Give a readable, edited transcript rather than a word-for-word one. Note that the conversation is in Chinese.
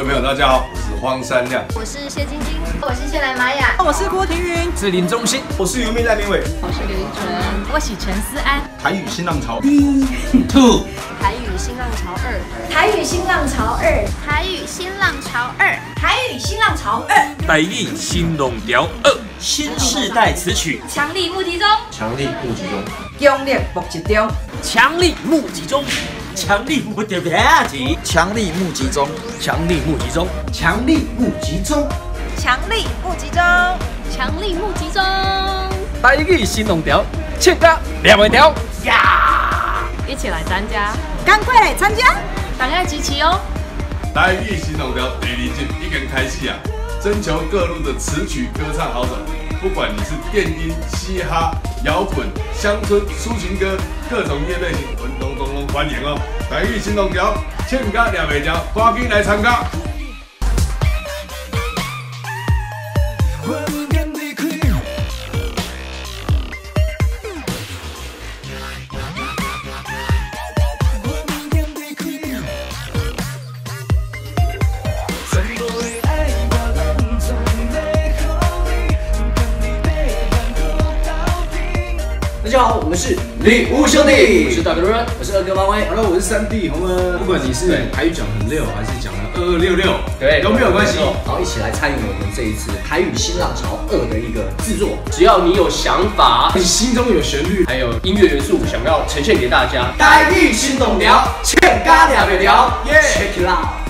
位朋友，大家好，我是荒山亮，我是谢晶晶，我是谢兰玛雅，我是郭庭云，是林忠信，我是尤米赖明伟，我是刘一纯，我是陈思安。台语新浪潮2，台语新浪潮2，台语新浪潮2，台语新浪潮2，台语新浪潮2，台语新浪潮2，新世代词曲，强力募集中，强力募集中，强力募集中，强力募集中，强力募集中，强力募集中，强力募集中，强力募集中，强力募集中，强力募集中，台语新浪潮，唱歌两尾条呀！一起来参加，赶快来参加，大家支持哦！台语新浪潮第2季已经开始啊！征求各路的词曲歌唱好手，不管你是电音、嘻哈、摇滚、乡村、抒情歌，各种乐类型，我们都欢迎哦！台语新浪潮，唱歌两尾条，赶紧来参加！大家好，我们是礼物兄弟，我是大哥伦，我是二哥妈威。Hello， 我是3弟洪恩。不管你是台语讲很溜，还是讲了2266，对，都没有关系。然后一起来参与我们这一次台语新浪潮2的一个制作。只要你有想法，你心中有旋律，还有音乐元素，想要呈现给大家，台语新浪潮，唱歌两尾条， ，Check it out。